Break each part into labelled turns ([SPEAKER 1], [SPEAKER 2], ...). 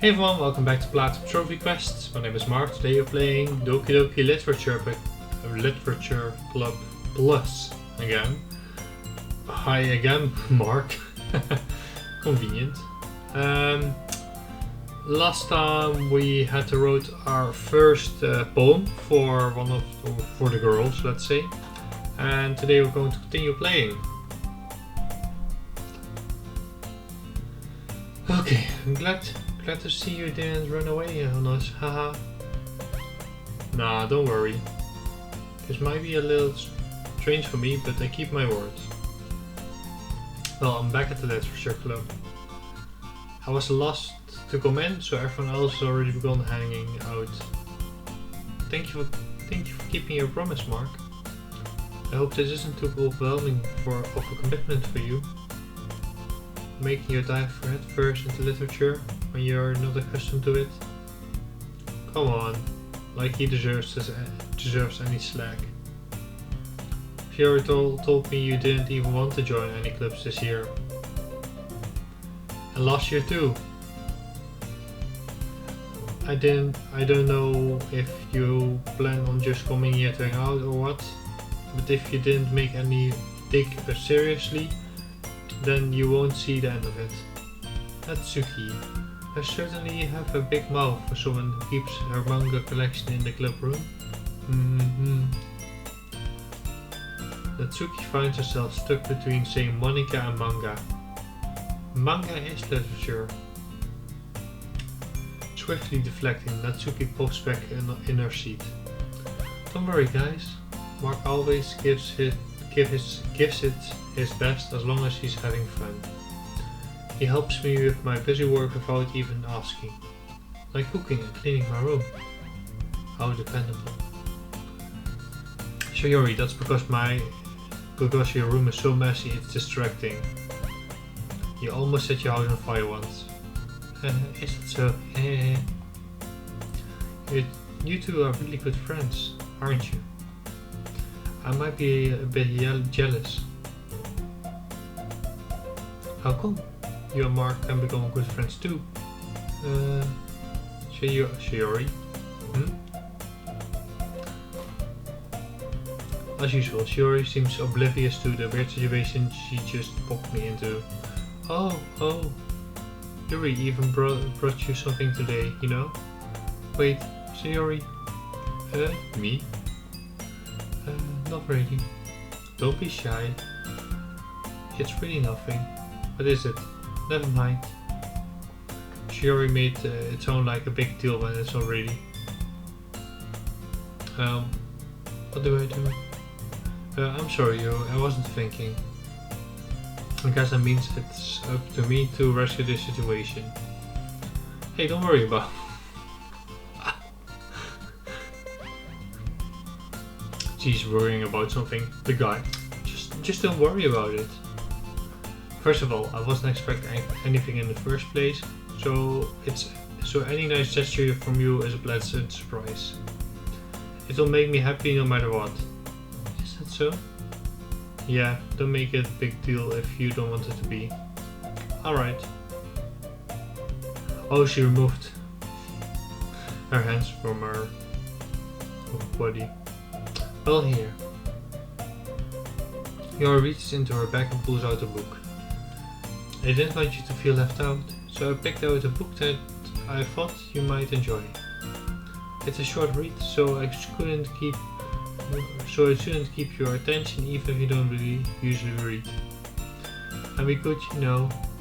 [SPEAKER 1] Hey everyone, welcome back to Platinum Trophy Quests. My name is Mark. Today you're playing Doki Doki Literature Club Plus again. Hi again, Mark. Convenient. Last time we had to write our first poem for the girls, let's say, and today we're going to continue playing. Okay, I'm glad to see you didn't run away on us, haha. Nah, don't worry. This might be a little strange for me, but I keep my words. Well, I'm back at the Literature Club. I was the last to come in, so everyone else has already begun hanging out. Thank you for keeping your promise, Mark. I hope this isn't too overwhelming of a commitment for you. Making you dive head first into literature when you're not accustomed to it. Come on, like he deserves any slack. Sayori told me you didn't even want to join any clubs this year. And last year too. I don't know if you plan on just coming here to hang out or what, but if you didn't take it seriously, then you won't see the end of it. Natsuki, I certainly have a big mouth for someone who keeps her manga collection in the club room. Natsuki finds herself stuck between saying Monika and manga. Manga is literature. Swiftly deflecting, Natsuki pops back in her seat. Don't worry guys, Mark always gives it his best as long as he's having fun. He helps me with my busy work without even asking. Like cooking and cleaning my room. How dependable. Sayori, that's because your room is so messy it's distracting. You almost set your house on fire once. Is that so? You two are really good friends, aren't you? I might be a bit jealous. How come? You and Mark can become good friends too. Sayori? As usual, Sayori seems oblivious to the weird situation she just popped me into. Oh. Yuri even brought you something today, you know? Wait, Sayori? Me? Not really. Don't be shy. It's really nothing. What is it? Never mind. Sayori made it sound like a big deal when it's not really. What do I do? I'm sorry, I wasn't thinking. I guess that means it's up to me to rescue this situation. Hey, don't worry about it. She's worrying about something. The guy. Just don't worry about it. First of all, I wasn't expecting anything in the first place, so any nice gesture from you is a pleasant surprise. It'll make me happy no matter what. Is that so? Yeah, don't make it a big deal if you don't want it to be. Alright. Oh, she removed her hands from her body. Well, here. Yuri reaches into her bag and pulls out a book. I didn't want you to feel left out, so I picked out a book that I thought you might enjoy. It's a short read, so it shouldn't keep your attention even if you don't really usually read. And we could,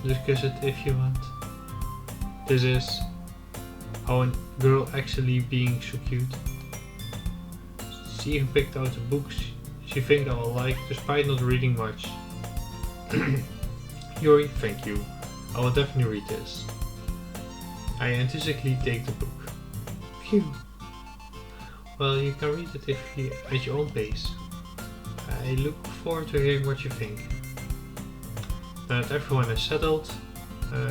[SPEAKER 1] discuss it if you want. This is how a girl actually being so cute. She even picked out a book she thinks I will like despite not reading much. Yuri, thank you. I will definitely read this. I enthusiastically take the book. Phew. Well, you can read it at your own pace. I look forward to hearing what you think. Now that everyone is settled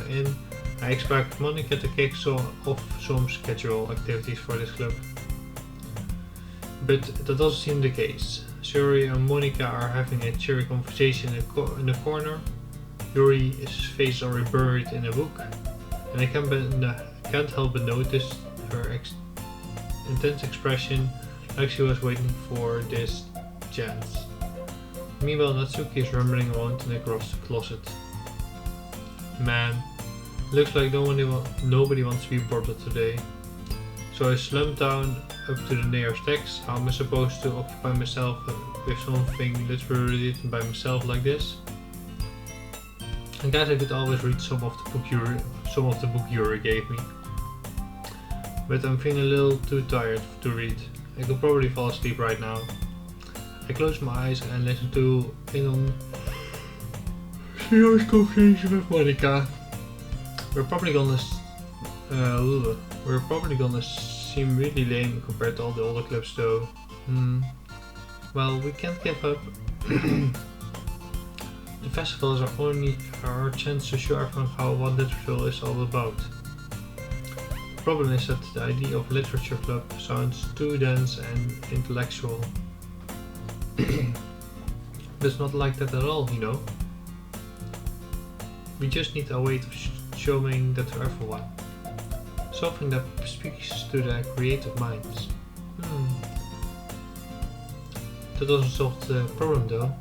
[SPEAKER 1] in, I expect Monika to kick off some schedule activities for this club. But that doesn't seem the case. Sayori and Monika are having a cheery conversation in the corner. Yuri's face is already buried in a book, and I can't help but notice her intense expression, like she was waiting for this chance. Meanwhile, Natsuki is rambling around in the closet. Man, looks like nobody wants to be bothered today. So I slumped down up to the nearest text. How am I supposed to occupy myself with something literally written by myself like this? I guess I could always read some of the book Yuri gave me. But I'm feeling a little too tired to read. I could probably fall asleep right now. I close my eyes and listen in on Sayori's conversation with Monika. We're probably gonna seem really lame compared to all the other clubs though. Well, we can't give up. The festival is our chance to show everyone what literature is all about. The problem is that the idea of literature club sounds too dense and intellectual. But it's not like that at all, you know. We just need a way of showing that to everyone. Something that speaks to their creative minds. That doesn't solve the problem though.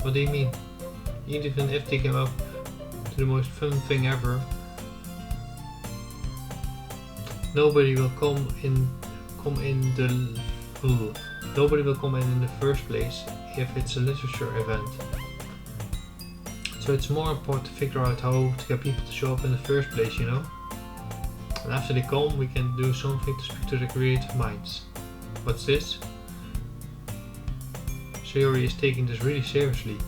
[SPEAKER 1] What do you mean? Even if they came up to the most fun thing ever, nobody will come in the first place if it's a literature event. So it's more important to figure out how to get people to show up in the first place, you know? And after they come, we can do something to speak to the creative minds. What's this? Sayori is taking this really seriously.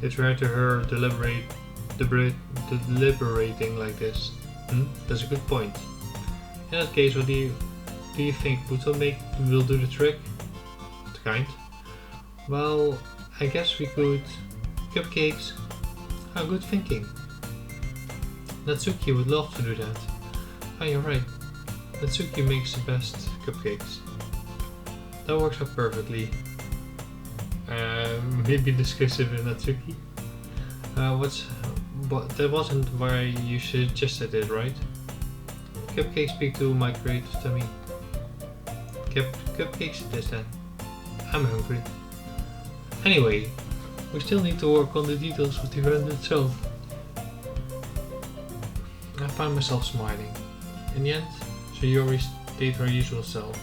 [SPEAKER 1] It's rare to her deliberating like this. That's a good point. In that case, what do you think will do the trick? What kind? Well, I guess we could cupcakes. Oh, good thinking. Natsuki would love to do that. Oh, you're right. Natsuki makes the best cupcakes. That works out perfectly. Maybe discussive with Natsuki. But that wasn't why you suggested it, right? Cupcakes speak to my creative tummy. Cupcakes it is then. I'm hungry. Anyway, we still need to work on the details of the event itself. I found myself smiling. In the end, Sayori stayed her usual self.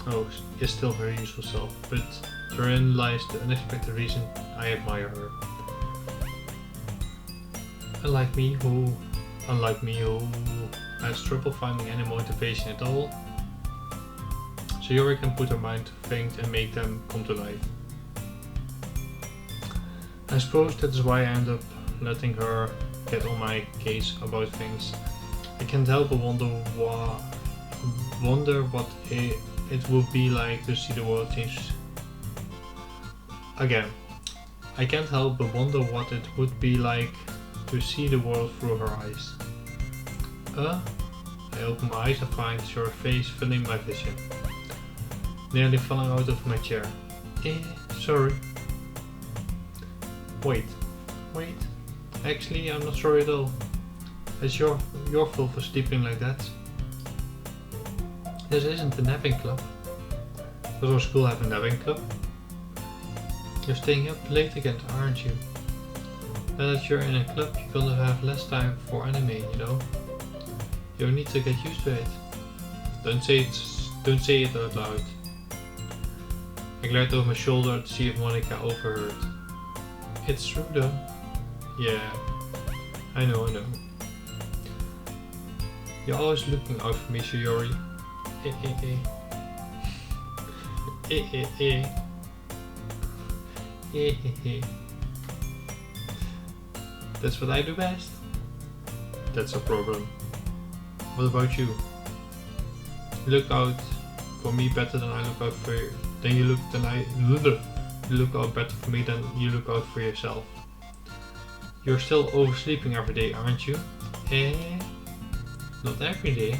[SPEAKER 1] Oh, is still her usual self, but therein lies the unexpected reason I admire her. Unlike me who has trouble finding any motivation at all, Sayori can put her mind to things and make them come to life. I suppose that is why I end up letting her get on my case about things. I can't help but wonder what it would be like to see the world change. Again, I can't help but wonder what it would be like to see the world through her eyes. I open my eyes and find her face filling my vision. Nearly falling out of my chair. Sorry. Wait. Actually, I'm not sorry at all. It's your fault for sleeping like that. This isn't a napping club. Does our school have a napping club? You're staying up late again, aren't you? Now that you're in a club, you're gonna have less time for anime, you know? You need to get used to it. Don't say it out loud. I glared over my shoulder to see if Monika overheard. It's true though. Yeah, I know. You're always looking out for me, Sayori. That's what I do best. That's a problem. What about you? You look out for me better than I look out for you. You look out better for me than you look out for yourself. You're still oversleeping every day, aren't you? Not every day.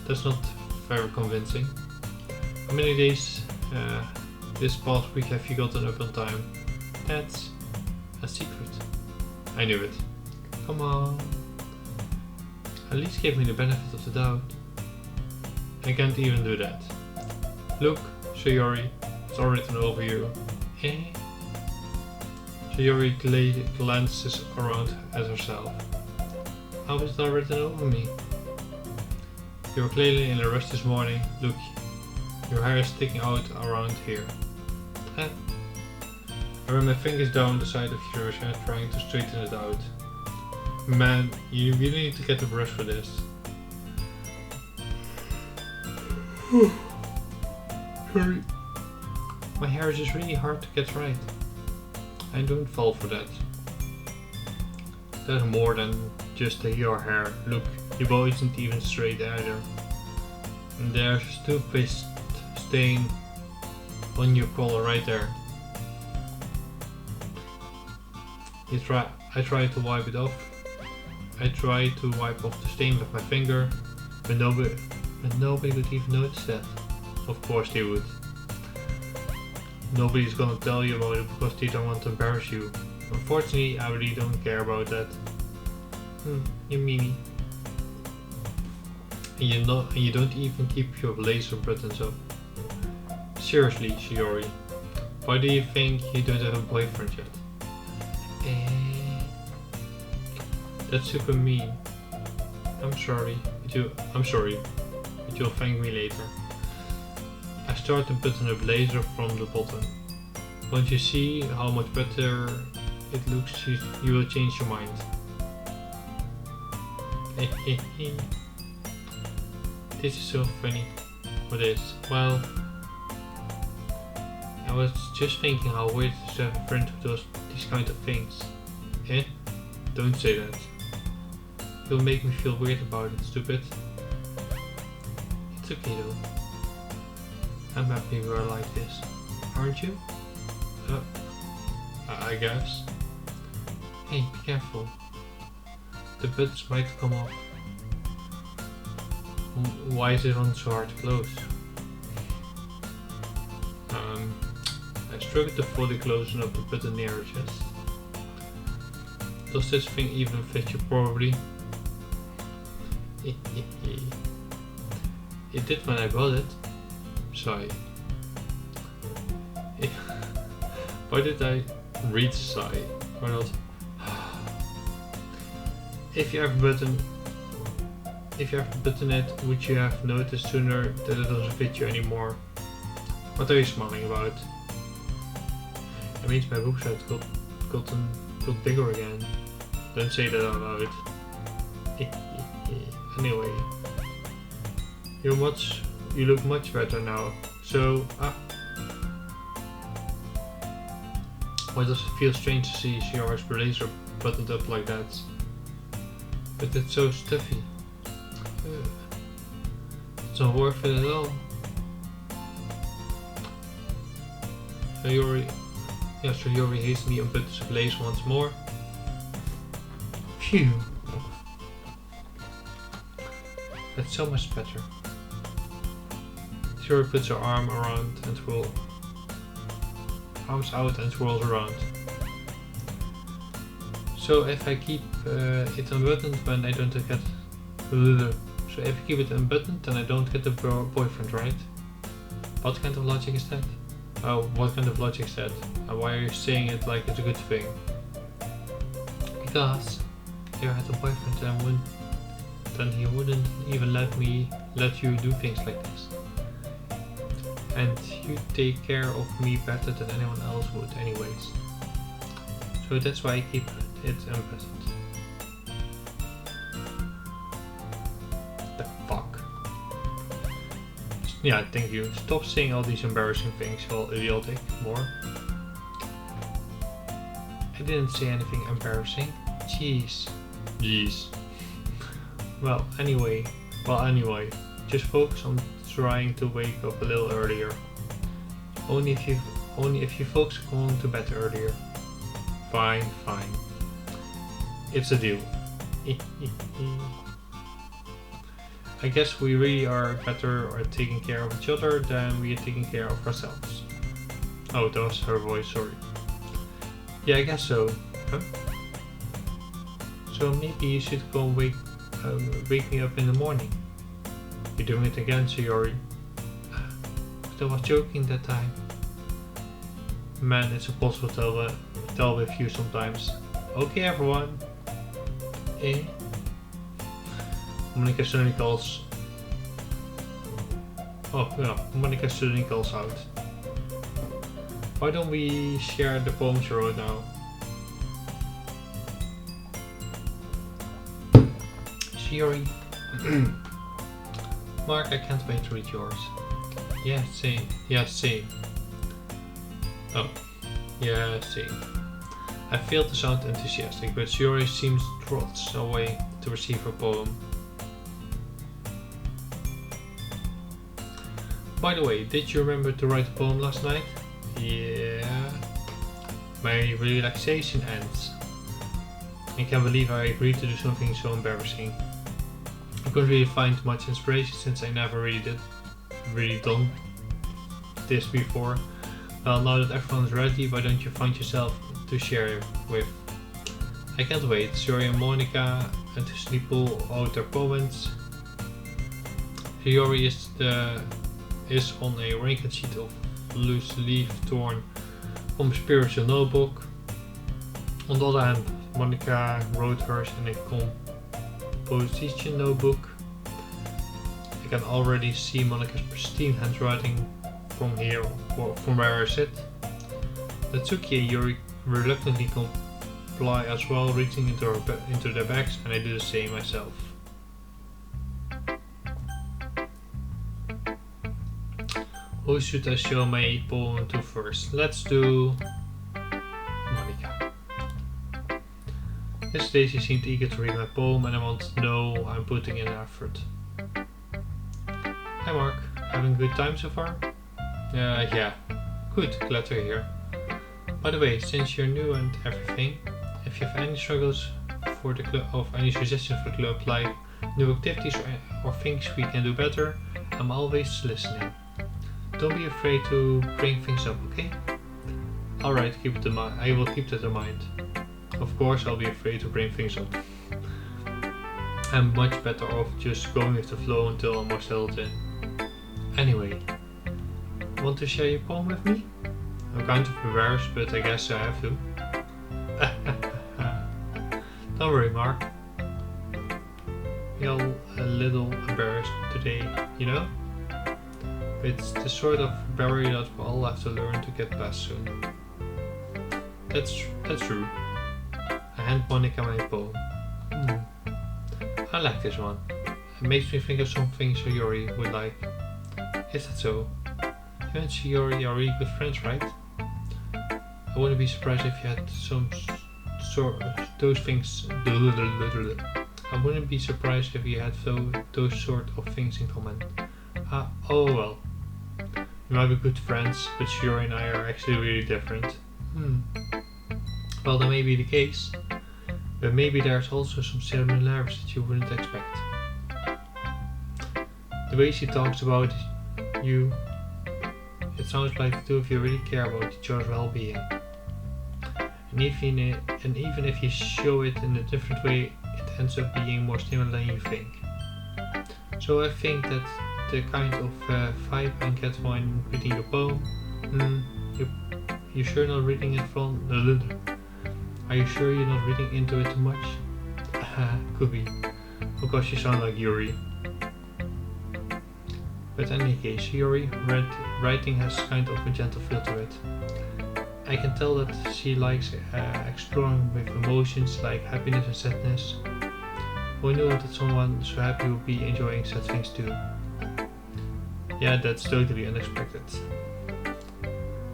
[SPEAKER 1] That's not very convincing. How many days this past week have you gotten up on time? That's a secret. I knew it. Come on. At least give me the benefit of the doubt. I can't even do that. Look, Sayori, it's all written over you. Eh? Sayori glances around at herself. How is it all written over me? You were clearly in a rush this morning. Look, your hair is sticking out around here. I ran my fingers down the side of your hair trying to straighten it out. Man, you really need to get a brush for this. Sorry. My hair is just really hard to get right. I don't fall for that. There's more than just your hair. Look, your bow isn't even straight either. And there's toothpaste stain on your collar right there. I tried to wipe it off. I tried to wipe off the stain with my finger, but nobody would even notice that. Of course they would. Nobody's gonna tell you about it because they don't want to embarrass you. Unfortunately, I really don't care about that. You meanie. And you don't even keep your blazer buttons up. Seriously, Sayori. Why do you think you don't have a boyfriend yet? That's super mean. I'm sorry, but you'll thank me later. I start to button a blazer from the bottom. Once you see how much better it looks, you will change your mind. This is so funny. What is? Well, I was just thinking how weird it is to have a friend who does these kind of things. Don't say that. You'll make me feel weird about it, stupid. It's okay though. I'm happy we are like this. Aren't you? I guess. Hey, be careful. The buttons might come off. Why is it on so hard to close? I struggled to fully closing up the button near her chest. Does this thing even fit you properly? It did when I got it. Sigh. Why did I read sigh? Why not? If you have a button it, would you have noticed sooner that it doesn't fit you anymore? What are you smiling about? It means my boobs have got bigger again. Don't say that out loud. Anyway, you look much better now. So, why does it feel strange to see Sayori's blazer buttoned up like that? But it's so stuffy. It's not worth it at all. Sayori hastily unbuttons the blazer once more. Phew. That's so much better. Sayori puts her arms out and twirls around. So if I keep it unbuttoned when I don't get so if I keep it unbuttoned then I don't get a boyfriend, right? What kind of logic is that? What kind of logic is that? Why are you saying it like it's a good thing? Because if you had a boyfriend then he wouldn't even let you do things like this. And you take care of me better than anyone else would anyways. So that's why I keep it unbuttoned. The fuck? Yeah, thank you. Stop saying all these embarrassing things, all idiotic. More. I didn't say anything embarrassing. Jeez. Well, anyway, just focus on trying to wake up a little earlier. Only if you folks are going to bed earlier. Fine. It's a deal. I guess we really are better at taking care of each other than we are taking care of ourselves. Oh, that was her voice, sorry. Yeah, I guess so. Huh? So maybe you should go wake me up in the morning. You're doing it again, Sayori. But I was joking that time. Man, it's impossible to tell with you sometimes. Okay, everyone. Eh? Monika suddenly calls. Oh, yeah, Monika suddenly calls out. Why don't we share the poems you wrote now? Yuri. Mark, I can't wait to read yours. Yeah, same. Yeah, same. Oh, yeah, same. I failed to sound enthusiastic, but Yuri seems trots away to receive her poem. By the way, did you remember to write a poem last night? Yeah. My relaxation ends. I can't believe I agreed to do something so embarrassing. I couldn't really find much inspiration since I never really done this before. Well, now that everyone's ready, why don't you find yourself to share with? I can't wait. Sayori and Monika and to sleep out their poems. Sayori is on a wrinkled sheet of loose leaf torn from a spiritual notebook. On the other hand, Monika wrote hers in a composition notebook. I can already see Monika's pristine handwriting from here, from where I sit. Natsuki and Yuri reluctantly comply as well, reaching into their bags, and I do the same myself. Who should I show my poem to first? Let's do Monika. Yesterday she seemed eager to read my poem and I want to know I'm putting in effort. Hi Mark, having a good time so far? Yeah, good, glad to hear. By the way, since you're new and everything, if you have any struggles for the club, or any suggestions for the club, like new activities or things we can do better, I'm always listening. Don't be afraid to bring things up, okay? Alright, keep it in mind. I will keep that in mind. Of course, I'll be afraid to bring things up. I'm much better off just going with the flow until I'm more settled in. Anyway, want to share your poem with me? I'm kind of embarrassed, but I guess I have to. Don't worry, Mark. Feel a little embarrassed today, you know? It's the sort of barrier that we all have to learn to get past soon. That's true. I hand Monika my poem. I like this one. It makes me think of something Sayori would like. Is that so? You and Sayori are really good friends, right? I wouldn't be surprised if you had some sort of those things. I wouldn't be surprised if you had those sort of things in common. Oh well. We might be good friends, but Yuri and I are actually really different. Well, that may be the case, but maybe there's also some similarities that you wouldn't expect. The way she talks about you, it sounds like the two of you really care about each other's well-being. And even if you show it in a different way, it ends up being more similar than you think. So I think that the kind of vibe I get when reading your poem. You sure not reading it from? Are you sure you're not reading into it too much? Could be. Because you sound like Yuri. But in any case, Yuri writing has kind of a gentle feel to it. I can tell that she likes exploring with emotions like happiness and sadness. Who knew that someone so happy would be enjoying sad things too? Yeah, that's totally unexpected.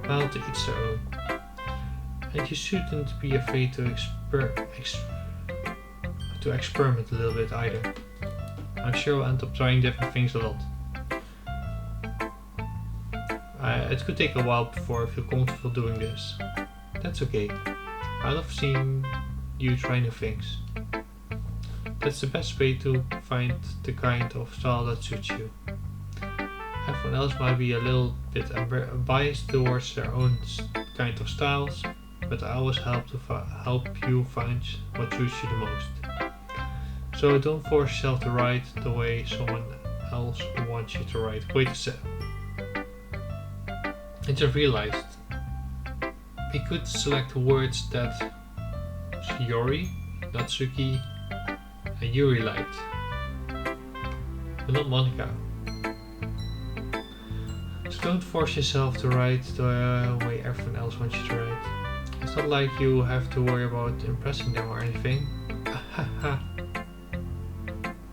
[SPEAKER 1] Well, to each their own. And you shouldn't be afraid to experiment a little bit either. I'm sure we'll end up trying different things a lot. It could take a while before I feel comfortable doing this. That's okay. I love seeing you try new things. That's the best way to find the kind of style that suits you. Everyone else might be a little bit biased towards their own kind of styles, but I always help you find what suits you the most. So don't force yourself to write the way someone else wants you to write. Wait a sec. I just realized we could select words that Sayori, Natsuki and Yuri liked, but not Monika. So don't force yourself to write the way everyone else wants you to write. It's not like you have to worry about impressing them or anything.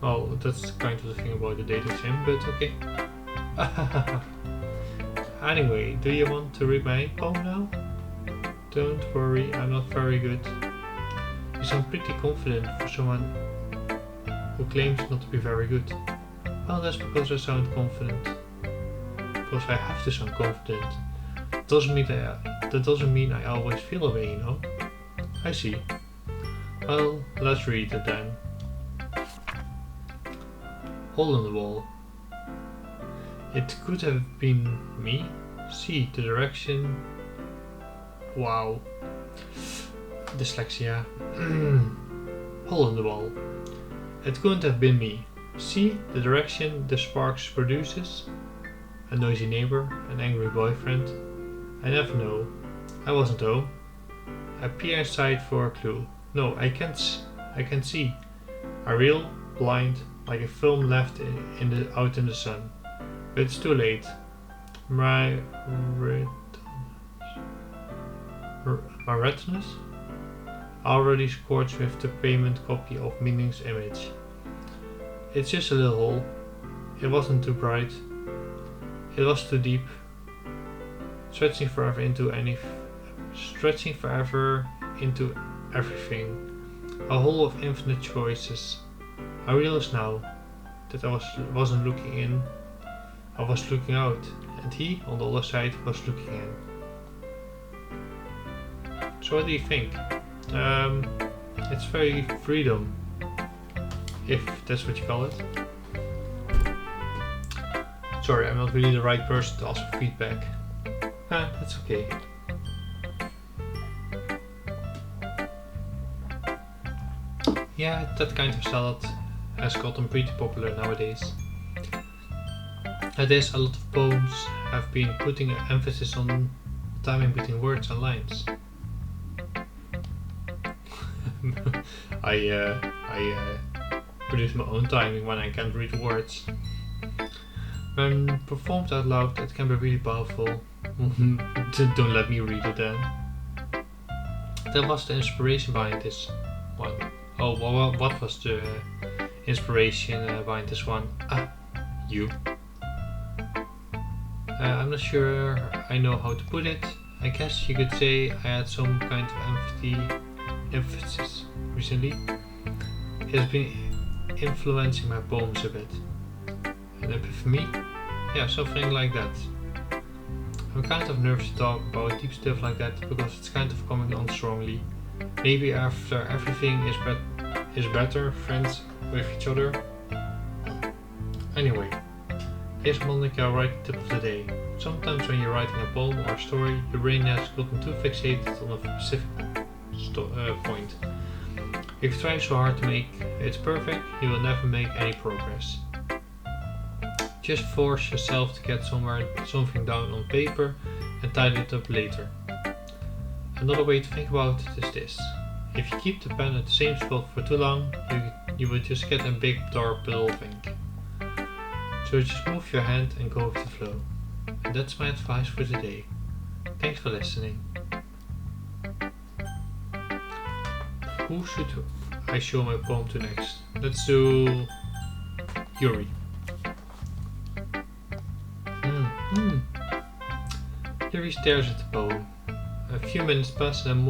[SPEAKER 1] Well, that's kind of the thing about the dating sim, but okay. Anyway, do you want to read my poem now? Don't worry, I'm not very good. You sound pretty confident for someone who claims not to be very good. Well, that's because I sound confident. Because I have to sound confident. That doesn't mean I always feel a way, you know? I see. Well, let's read it then. Hole in the wall. It could have been me. See the direction. Wow. Dyslexia. Hole in the wall. It couldn't have been me. See the direction the sparks produces. A noisy neighbor, an angry boyfriend. I never know. I wasn't home. I peer inside for a clue. No, I can't see. A real blind, like a film left out in the sun. But it's too late. My retinas already scorched with the payment copy of Meaning's image. It's just a little hole. It wasn't too bright. It was too deep. Stretching forever into everything. A hole of infinite choices. I realize now that I wasn't looking in. I was looking out, and he, on the other side, was looking in. So what do you think? It's very freedom, if that's what you call it. Sorry, I'm not really the right person to ask for feedback. That's okay. Yeah, that kind of salad has gotten pretty popular nowadays. Nowadays a lot of poems have been putting an emphasis on timing between words and lines. I produce my own timing when I can't read words. When performed out loud, it can be really powerful. Don't let me read it then. That was the inspiration behind this one. Oh, well, what was the inspiration behind this one? You. I'm not sure I know how to put it. I guess you could say I had some kind of emphasis recently. It has been influencing my poems a bit. An epiphany? Yeah, something like that. I'm kind of nervous to talk about deep stuff like that because it's kind of coming on strongly. Maybe after everything is better friends with each other. Anyway, here's Monika writing tip of the day. Sometimes when you're writing a poem or a story, your brain has gotten too fixated on a specific point. If you try so hard to make it perfect, you will never make any progress. Just force yourself to get something down on paper and tidy it up later. Another way to think about it is this. If you keep the pen at the same spot for too long, you will just get a big dark puddle of ink. So just move your hand and go with the flow. And that's my advice for today. Thanks for listening. Who should I show my poem to next? Let's do Yuri. Yuri stares at the poem. A few minutes pass and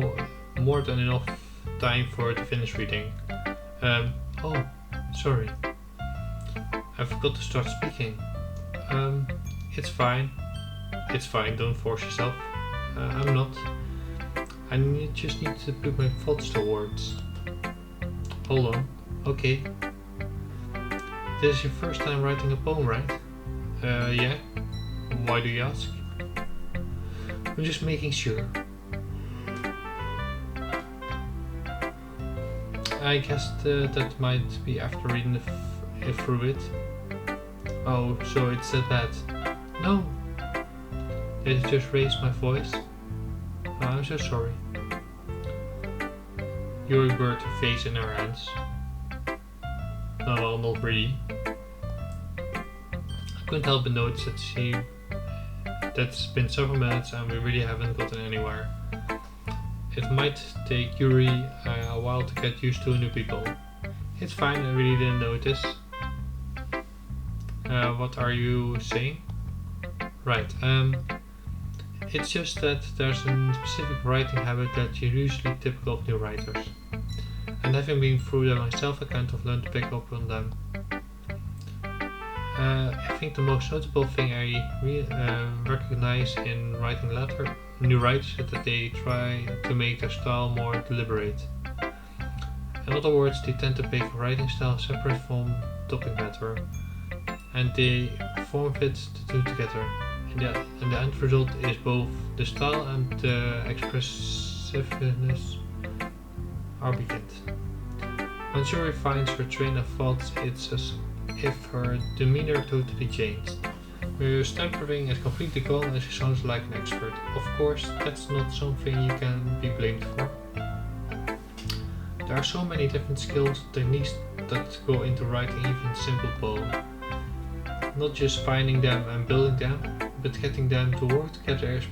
[SPEAKER 1] more than enough time for her to finish reading. Oh, sorry. I forgot to start speaking. It's fine. It's fine, don't force yourself. I'm not. I just need to put my thoughts to words. Hold on. Okay. This is your first time writing a poem, right? Yeah. Why do you ask? I'm just making sure. I guess that might be after reading through it. Oh, so it's that bad. No! Did I just raise my voice? Oh, I'm so sorry. Yuri buried her face in her hands. No, well, not really. I couldn't help but notice that that's been several minutes and we really haven't gotten anywhere. It might take Yuri a while to get used to new people. It's fine, I really didn't notice. What are you saying? Right, it's just that there's a specific writing habit that's usually typical of new writers. And having been through them myself, I kind of learned to pick up on them. I think the most notable thing I recognize in writing new writers is that they try to make their style more deliberate. In other words, they tend to pick a writing style separate from topic matter, and they form fit the two together. And the end result is both the style and the expressiveness are weakened. When Yuri finds her train of thought, it's as if her demeanor totally changed. Her stammering is completely gone and she sounds like an expert. Of course, that's not something you can be blamed for. There are so many different skills and techniques that go into writing even simple poem. Not just finding them and building them, but getting them to work together is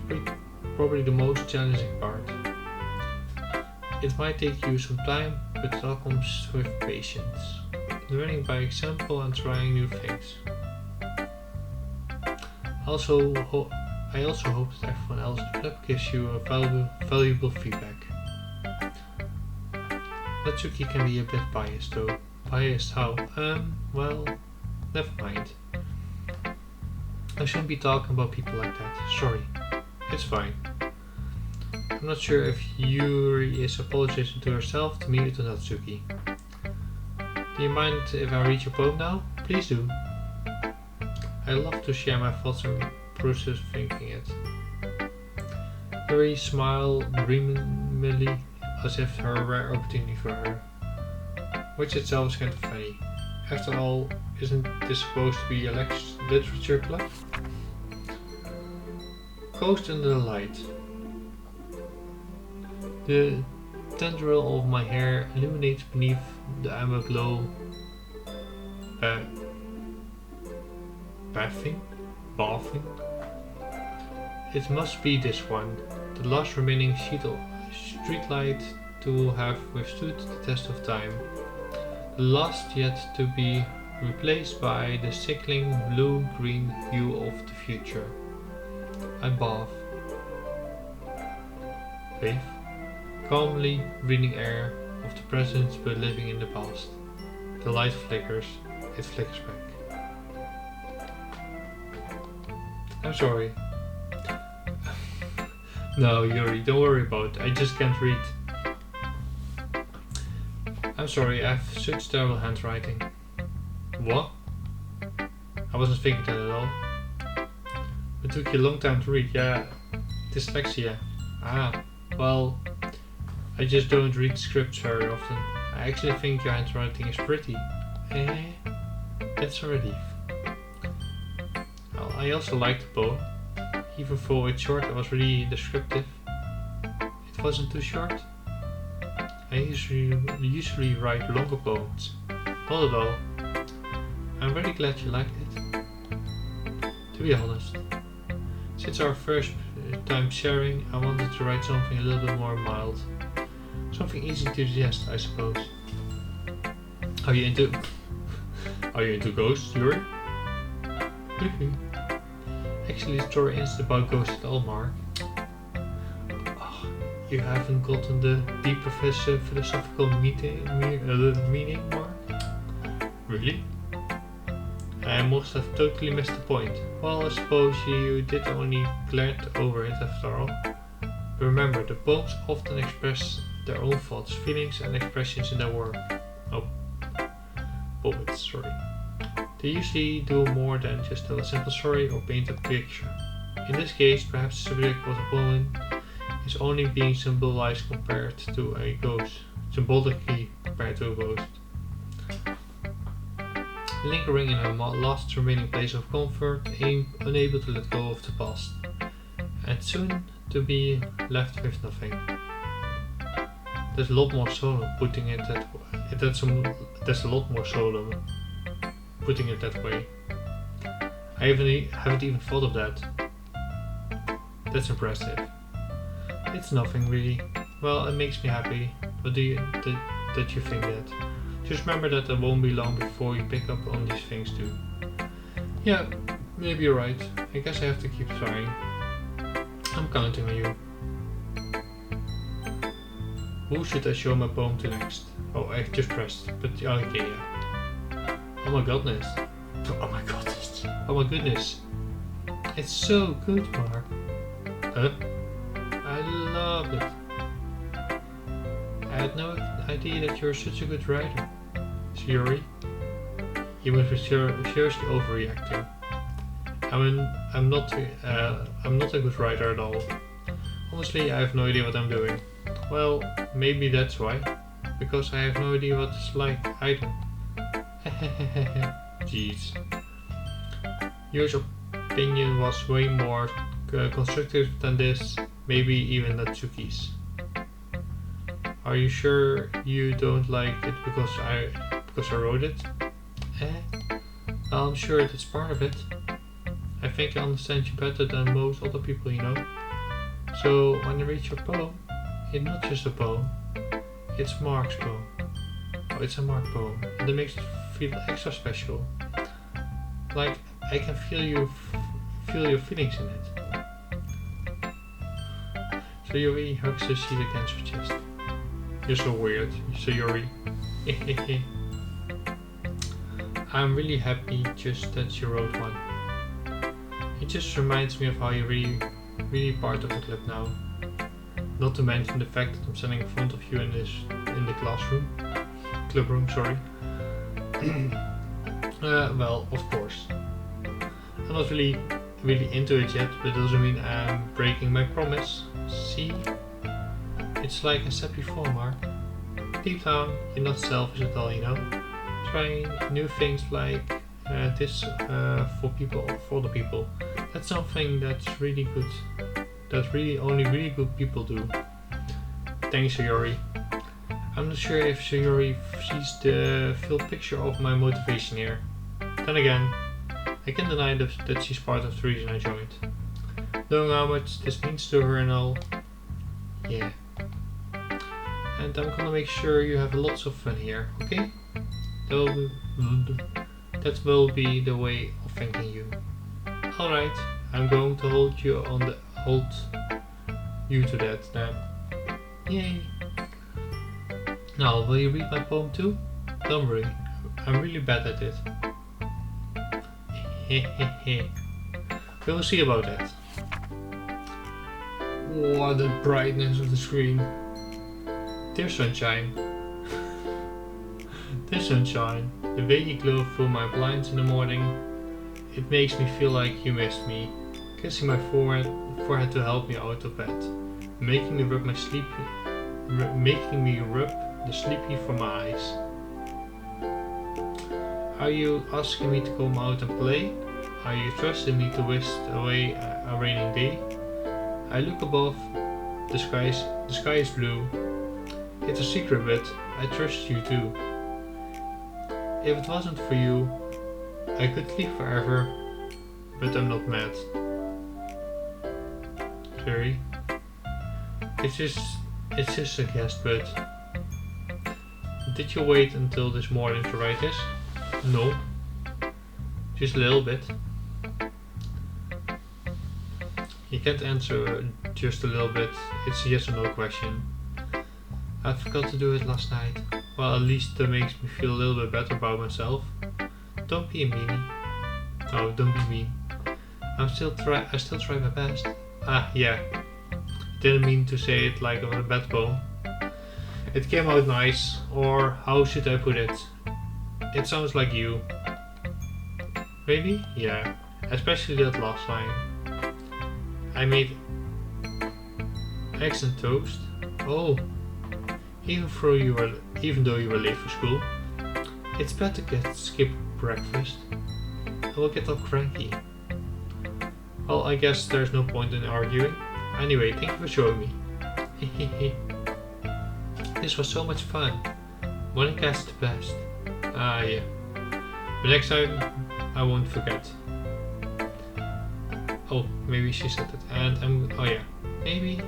[SPEAKER 1] probably the most challenging part. It might take you some time, but it all comes with patience. Learning by example and trying new things. I also hope that everyone else in the club gives you a valuable feedback. Natsuki can be a bit biased though. Biased how? Well, never mind. I shouldn't be talking about people like that. Sorry. It's fine. I'm not sure if Yuri is apologizing to herself, to me, or to Natsuki. Do you mind if I read your poem now? Please do. I love to share my thoughts and process thinking it. Yuri smiled dreamily as if her a rare opportunity for her, which itself is kind of funny. After all, isn't this supposed to be a literature club? Ghost under the light. The tendril of my hair illuminates beneath the amber glow. Bathing? It must be this one, the last remaining streetlight to have withstood the test of time. The last yet to be replaced by the sickling blue-green hue of the future. I bathe, calmly breathing air of the present but living in the past. The light flickers, it flickers back. I'm sorry. No, Yuri, don't worry about it, I just can't read. I'm sorry, I have such terrible handwriting. What? I wasn't thinking that at all. It took you a long time to read, yeah. Dyslexia. Ah, well, I just don't read scripts very often. I actually think your handwriting is pretty. That's a relief. Well, I also liked the poem. Even though it's short, it was really descriptive. It wasn't too short. I usually write longer poems. Not at all. I'm very glad you liked it. To be honest, since our first time sharing, I wanted to write something a little bit more mild. Something easy to digest, I suppose. Are you into ghosts, Yuri? Actually, the story isn't about ghosts at all, Mark. Oh, you haven't gotten the deeper philosophical meaning, Mark? Really? I must have totally missed the point. Well, I suppose you did only glance over it after all. But remember, the poems often express their own thoughts, feelings and expressions in their work. Oh, poets, sorry. They usually do more than just tell a simple story or paint a picture. In this case, perhaps the subject of the poem is is only being symbolized compared to a ghost. Symbolically compared to a ghost. Lingering in her last remaining place of comfort, unable to let go of the past. And soon to be left with nothing. There's a lot more solemn putting it that way. There's a lot more solemn putting it that way. I haven't even thought of that. That's impressive. It's nothing really. Well, it makes me happy. But that you think that? Just remember that it won't be long before you pick up on these things too. Yeah, maybe you're right. I guess I have to keep trying. I'm counting on you. Who should I show my poem to next? Oh, I just pressed. But okay, yeah. Oh my goodness. Oh my goodness. Oh my goodness. It's so good, Mark. I love it. I had no idea that you're such a good writer. Sayori. He was seriously overreacting. I'm not a good writer at all. Honestly, I have no idea what I'm doing. Well, maybe that's why. Because I have no idea what it's like either. Jeez. Yuri's opinion was way more constructive than this, maybe even Natsuki's. Are you sure you don't like it because I wrote it? Well, I'm sure that's part of it. I think I understand you better than most other people, you know. So when I read your poem, it's not just a poem, it's Mark's poem. Oh, it's a Mark poem, and it makes it feel extra special. Like I can feel your feelings in it. So Yuri hugs the sheet against her chest. You're so weird, Sayori. I'm really happy just that you wrote one. It just reminds me of how you're really part of the club now. Not to mention the fact that I'm standing in front of you in the clubroom, sorry. Well, of course. I'm not really into it yet, but it doesn't mean I'm breaking my promise. See? It's like I said before, Mark. Deep down, you're not selfish at all, you know? Trying new things like this for other people. That's something that's really good. That only really good people do. Thanks, Sayori. I'm not sure if Sayori sees the full picture of my motivation here. Then again, I can't deny that she's part of the reason I joined. Knowing how much this means to her and all. Yeah. And I'm gonna make sure you have lots of fun here, okay? That will be the way of thanking you. Alright, I'm going to hold you to that then. Yay! Now, will you read my poem too? Don't worry, I'm really bad at it. We'll see about that. What the brightness of the screen. Dear sunshine. Dear sunshine, the way you glow through my blinds in the morning, it makes me feel like you missed me. Kissing my forehead to help me out of bed, making me rub the sleepy from my eyes. Are you asking me to come out and play? Are you trusting me to whisk away a raining day? I look above, the sky is blue. It's a secret, but I trust you too. If it wasn't for you, I could leave forever, but I'm not mad. Sorry. It's just a guess, but did you wait until this morning to write this? No. Just a little bit. You can't answer just a little bit, it's a yes or no question. I forgot to do it last night. Well, at least that makes me feel a little bit better about myself. Don't be a meanie. Oh, don't be mean. I still try my best. Ah, yeah. Didn't mean to say it like a bad poem. It came out nice, or how should I put it? It sounds like you. Maybe? Yeah. Especially that last line. I Eggs and toast? Oh, even though you were late for school, it's bad to skip breakfast. I will get all cranky. Well, I guess there's no point in arguing. Anyway, thank you for showing me. Hehehe. This was so much fun. Monika's the best. Ah, yeah. But next time, I won't forget. Oh, maybe she said it. Oh yeah, maybe.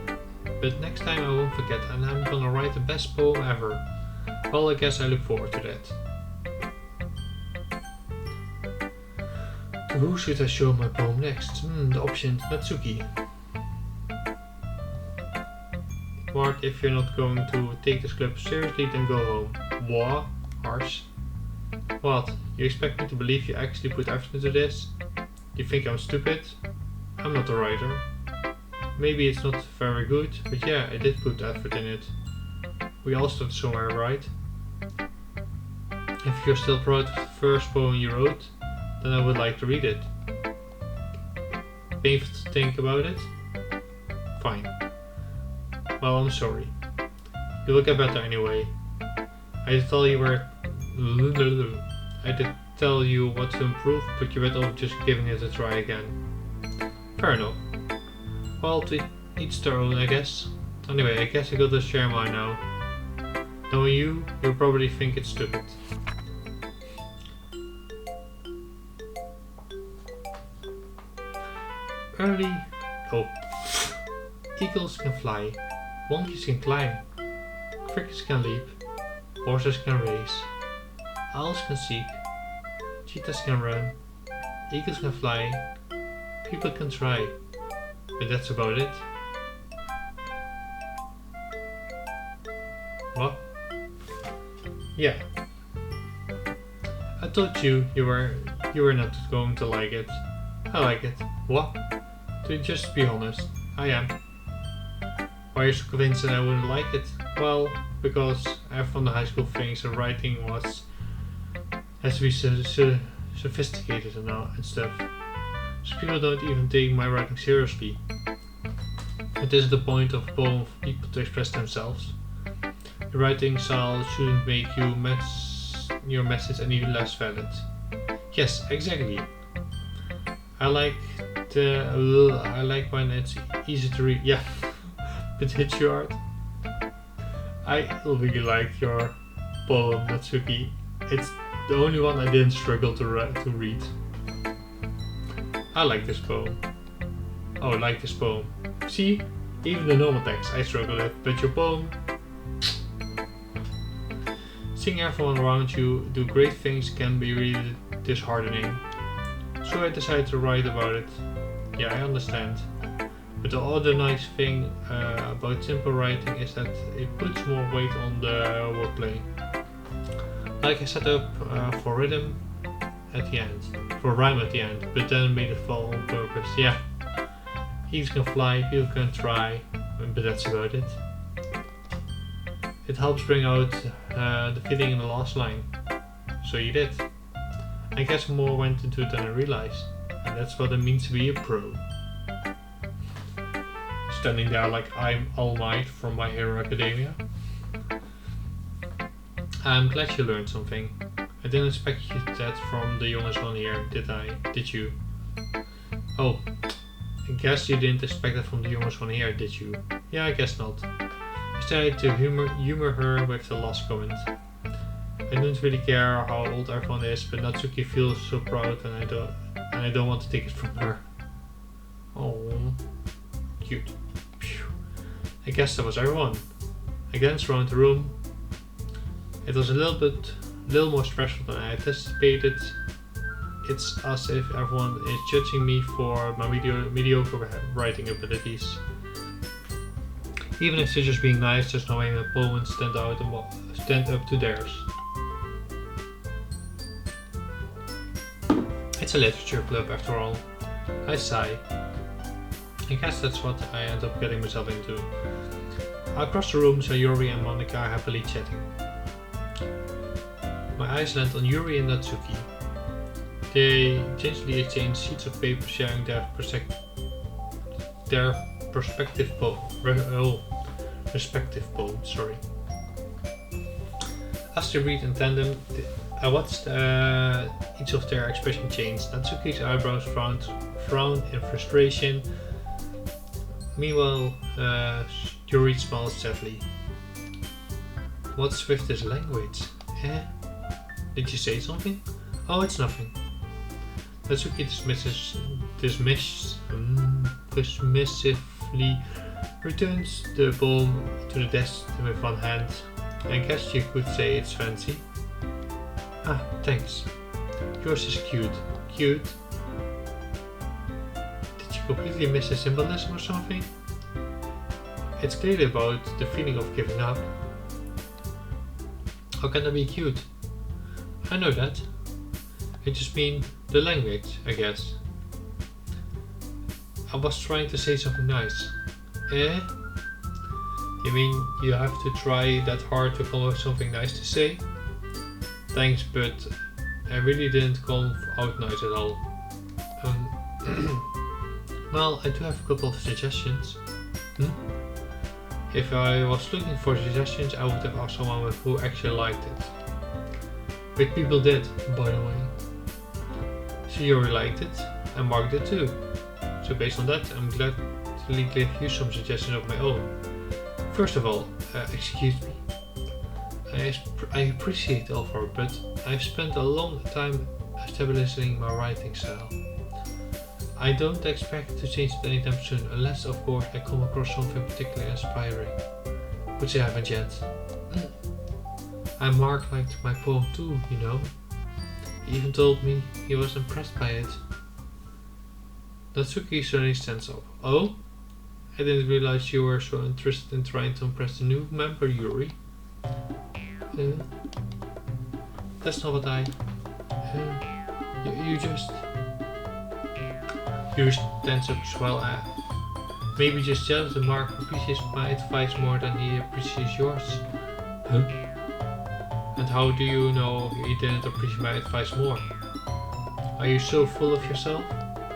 [SPEAKER 1] But next time I won't forget, and I'm gonna write the best poem ever. Well, I guess I look forward to that. To who should I show my poem next? The options: Natsuki. Mark, if you're not going to take this club seriously, then go home. What? Harsh. What? You expect me to believe you actually put effort into this? You think I'm stupid? I'm not a writer. Maybe it's not very good, but yeah, I did put effort in it. We all started somewhere, right? If you're still proud of the first poem you wrote, then I would like to read it. Painful to think about it? Fine. Well, I'm sorry. You will get better anyway. I did tell you what to improve, but you're better off just giving it a try again. Fair enough. Well, to each their own, I guess. Anyway, I guess I gotta share mine now. Knowing you, you'll probably think it's stupid. Eagles can fly, monkeys can climb, crickets can leap, horses can race, owls can seek, cheetahs can run, eagles can fly, people can try, but that's about it. What? Yeah. I told you were not going to like it. I like it. What? To just be honest, I am. Why are you so convinced that I wouldn't like it? Well, because everyone in the high school thinks that writing has to be sophisticated and stuff. So people don't even take my writing seriously. It is the point of a poem for people to express themselves. Your writing style shouldn't make your message any less valid. Yes, exactly. I like when it's easy to read. Yeah, but hits you hard. I really like your poem, Natsuki. It's the only one I didn't struggle to read. I like this poem. Oh, I like this poem. See, even the normal text I struggle with, but your poem. Seeing everyone around you do great things can be really disheartening. So I decided to write about it. Yeah, I understand. But the other nice thing about simple writing is that it puts more weight on the wordplay. Like I set up for rhyme at the end, but then made it fall on purpose. Yeah, eagles can fly, people can try, but that's about it. It helps bring out the feeling in the last line. So you did. I guess more went into it than I realized, and that's what it means to be a pro. Standing there like I'm All Might from My Hero Academia. I'm glad you learned something. I didn't expect that from the youngest one here, did I? Did you? Oh, I guess you didn't expect that from the youngest one here, did you? Yeah, I guess not. I started to humor her with the last comment. I don't really care how old everyone is, but Natsuki feels so proud, and I don't want to take it from her. Oh, cute. Phew. I guess that was everyone. I glanced around the room. It was a little more stressful than I anticipated. It's as if everyone is judging me for my mediocre writing abilities. Even if they're just being nice, just knowing that poems stand up to theirs. It's a literature club after all. I sigh. I guess that's what I end up getting myself into. Across the room, Sayori and Monika are happily chatting. My eyes land on Yuri and Natsuki. They gingerly exchange sheets of paper sharing their respective poem, sorry. As they read in tandem, I watched each of their expression change. Natsuki's eyebrows frown in frustration. Meanwhile, Yuri smiles sadly. What's with this language? Did you say something? Oh, it's nothing. Natsuki dismissively returns the poem to the desk with one hand. I guess you could say it's fancy. Ah, thanks. Yours is cute. Cute? Did you completely miss the symbolism or something? It's clearly about the feeling of giving up. How can that be cute? I know that. I just mean the language, I guess. I was trying to say something nice. You mean you have to try that hard to come up with something nice to say? Thanks, but I really didn't come out nice at all. Well, I do have a couple of suggestions. If I was looking for suggestions, I would have asked someone who actually liked it. But people did, by the way. Sayori liked it, and Mark did too. So based on that, I'm glad to give you some suggestions of my own. First of all, excuse me. I appreciate the offer, but I've spent a long time establishing my writing style. I don't expect to change it anytime soon, unless of course I come across something particularly inspiring, which I haven't yet. And Mark liked my poem too, you know. He even told me he was impressed by it. Natsuki suddenly stands up. Oh? I didn't realize you were so interested in trying to impress the new member, Yuri. That's not what I... You just... Yuri stands up as well. Maybe just jealous that Mark appreciates my advice more than he appreciates yours. And how do you know he didn't appreciate my advice more? Are you so full of yourself?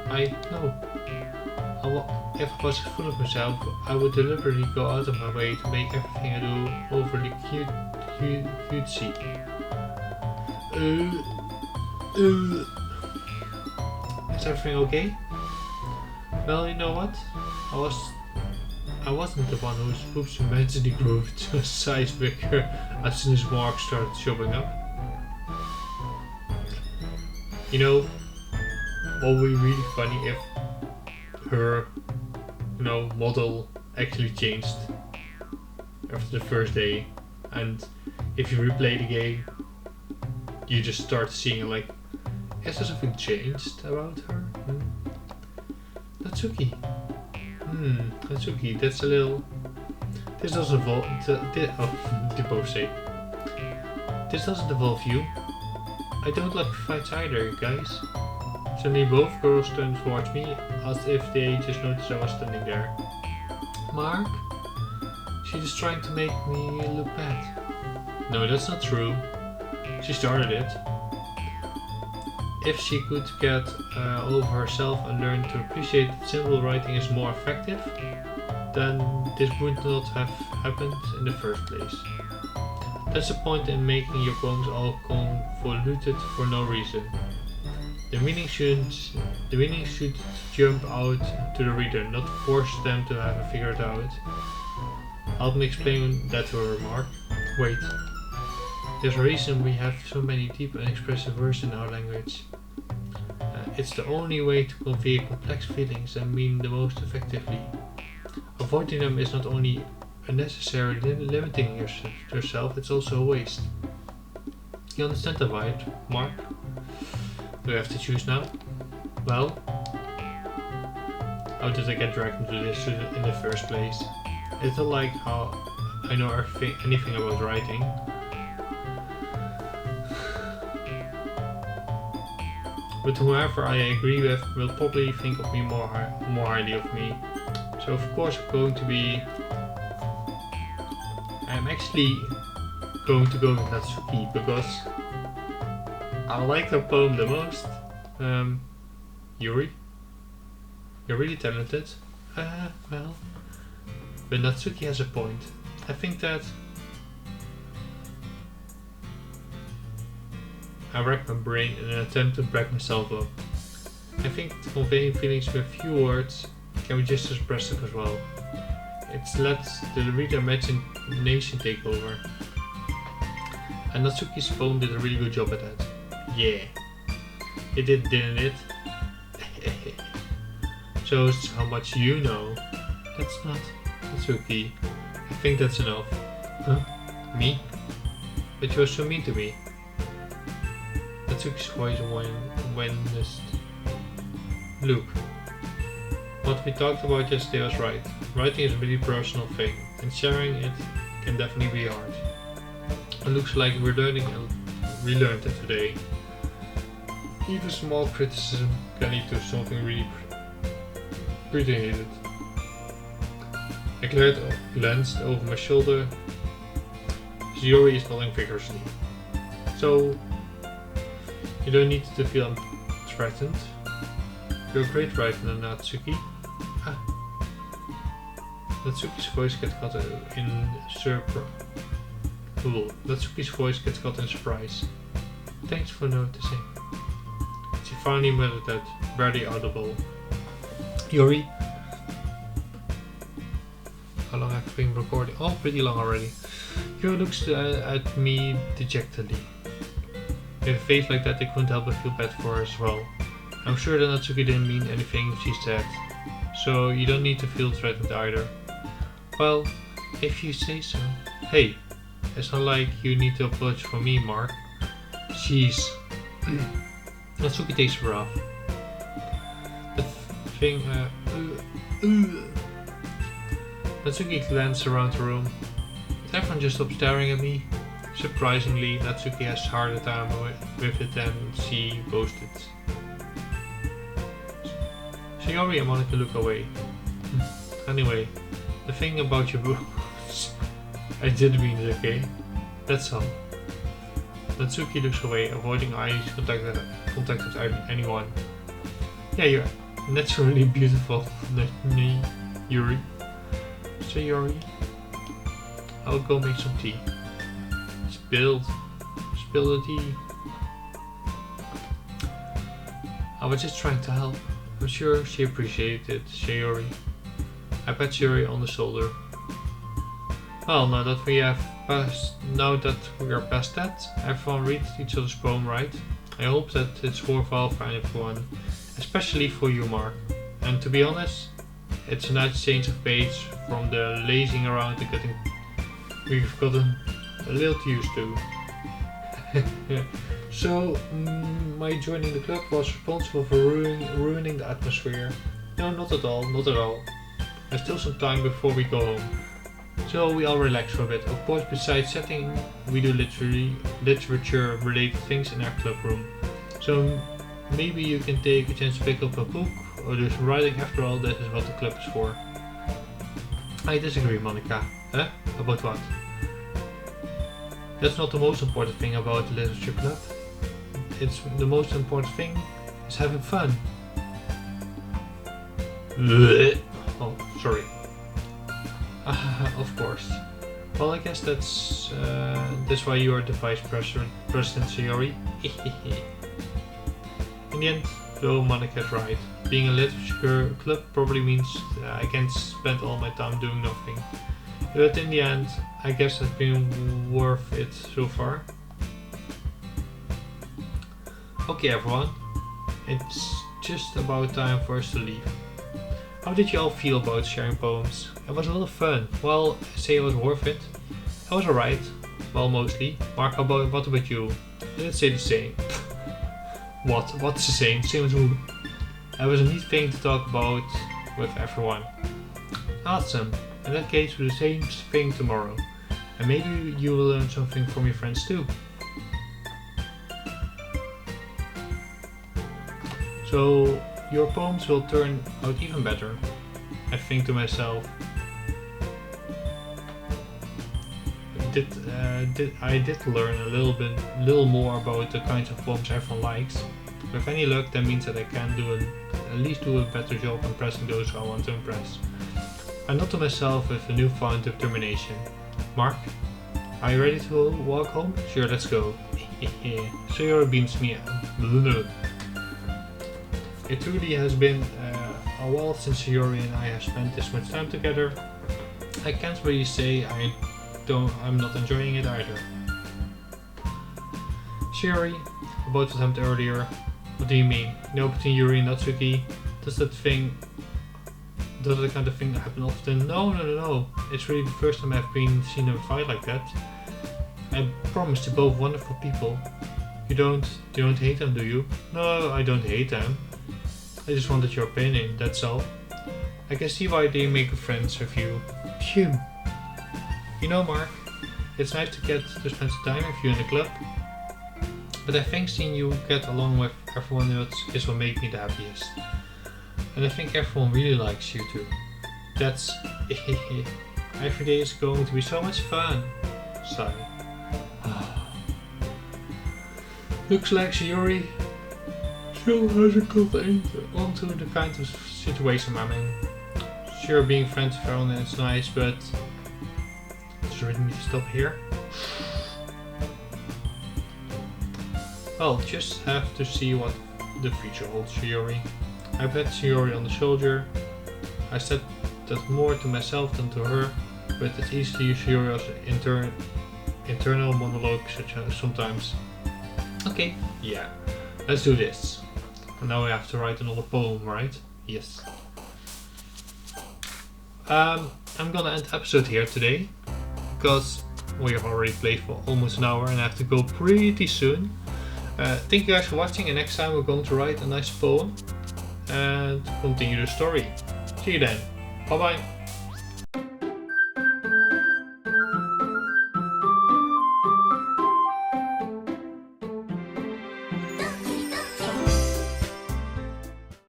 [SPEAKER 1] I know. If I was full of myself, I would deliberately go out of my way to make everything I do overly cutesy. Is everything okay? Well, you know what? I wasn't the one whose boobs immensely grew to a size bigger as soon as Mark started showing up. You know, what would be really funny if her, model actually changed after the first day, and if you replay the game, you just start seeing like, has there something changed about her? Natsuki. Natsuki, that's a little... This doesn't involve... they both say. This doesn't involve you. I don't like fights either, guys. Suddenly both girls turned towards me as if they just noticed I was standing there. Mark? She's just trying to make me look bad. No, that's not true. She started it. If she could get over herself and learn to appreciate that simple writing is more effective, then this would not have happened in the first place. That's the point in making your poems all convoluted for no reason. The meaning should jump out to the reader, not force them to have it figured out. Help me explain that to her, Mark. Wait. There's a reason we have so many deep and expressive words in our language. It's the only way to convey complex feelings and mean the most effectively. Avoiding them is not only unnecessarily limiting yourself, it's also a waste. You understand the vibe, Mark? Do I have to choose now? Well, how did I get dragged into this in the first place? It's not like how I know anything about writing. But whoever I agree with will probably think of me more highly of me. So of course I'm actually going to go with Natsuki because I like her poem the most. Yuri, you're really talented, Well... But Natsuki has a point. I think that... I rack my brain in an attempt to back myself up. I think conveying feelings with few words can be just as expressive as well. It lets the reader imagination take over. And Natsuki's poem did a really good job at that. Yeah. It did, didn't it? Shows how much you know. That's not Natsuki. I think that's enough. Huh? Me? But you're so mean to me. Natsuki's voice witnessed. Look. What we talked about yesterday was right. Writing is a really personal thing, and sharing it can definitely be hard. It looks like we're learning and we learned it today. Even small criticism can lead to something really pretty hated. I glanced over my shoulder. Sayori is nodding vigorously. So, you don't need to feel threatened. You're a great writer, Natsuki. Ah. Natsuki's voice gets caught in Natsuki's voice gets caught in surprise. Thanks for noticing. She finally muttered that, barely audible. Yuri? How long have I been recording? Oh, pretty long already. Yuri looks at me dejectedly. With a face like that, I couldn't help but feel bad for her as well. I'm sure that Natsuki didn't mean anything she said, so you don't need to feel threatened either. Well, if you say so. Hey, it's not like you need to apologize for me, Mark. Jeez. Natsuki takes her off. The thing, Natsuki glanced around the room. Did everyone just stop staring at me? Surprisingly, Natsuki has a harder time with it than she boasted. Sayori and Monika look away. Anyway, the thing about your books, I did mean it, okay? That's all. Natsuki looks away, avoiding eye contact with anyone. Yeah, you're naturally beautiful, Yuri. Sayori, I'll go make some tea. Spill the tea. I was just trying to help. I'm sure she appreciated it, Sayori. I pat Sayori on the shoulder. Well, now that we are past that, everyone read each other's poem, right? I hope that it's worthwhile for everyone, especially for you, Mark. And to be honest, it's a nice change of pace from the lazing around to we've gotten a little used to. So, my joining the club was responsible for ruining the atmosphere. No, not at all, not at all. There's still some time before we go home. So we all relax for a bit. Of course, besides setting, we do literature related things in our club room. So maybe you can take a chance to pick up a book or do some writing. After all, that is what the club is for. I disagree, Monika. Huh? About what? That's not the most important thing about the literature club. It's the most important thing is having fun. Oh, sorry. Of course. Well, I guess that's why you are the vice president, Sayori. In the end, though, Monika's right. Being a literature club probably means I can't spend all my time doing nothing. But in the end, I guess it's been worth it so far. Okay, everyone. It's just about time for us to leave. How did you all feel about sharing poems? It was a lot of fun. Well, I say it was worth it. I was alright. Well, mostly. Mark, what about you? Let's say the same. What's the same? Same as who? It was a neat thing to talk about with everyone. Awesome. In that case, we'll do the same thing tomorrow. And maybe you will learn something from your friends too. So, your poems will turn out even better, I think to myself. I did learn a little more about the kinds of poems everyone likes. With any luck, that means that I can at least do a better job impressing those who I want to impress. I nod to myself with a newfound determination. Mark, are you ready to walk home? Sure, let's go. Sayori beams me out. It truly has been a while since Yuri and I have spent this much time together. I can't really say I'm not enjoying it either. Sayori, about what happened earlier. What do you mean? You know, between Yuri and Natsuki, does that kind of thing happen often? No. It's really the first time I've been seen in a fight like that. I promise they're both wonderful people. You don't hate them, do you? No, I don't hate them. I just wanted your opinion, that's all. I can see why they make friends with you. Phew. You know, Mark, it's nice to get to spend some time with you in the club. But I think seeing you get along with everyone else is what makes me the happiest. And I think everyone really likes you too. That's every day is going to be so much fun. Sigh. Looks like Sayori still hasn't got onto the kind of situation I'm in. Sure, being friends with everyone is nice, but does it really need to stop here? Well, just have to see what the future holds, Sayori. I pat Sayori on the shoulder. I said that more to myself than to her, but it's easy to use Sayori as internal monologue sometimes. Okay, yeah, let's do this. And now we have to write another poem, right? Yes. I'm gonna end the episode here today, because we have already played for almost an hour and I have to go pretty soon. Thank you guys for watching, and next time we're going to write a nice poem and continue the story. See you then. Bye bye.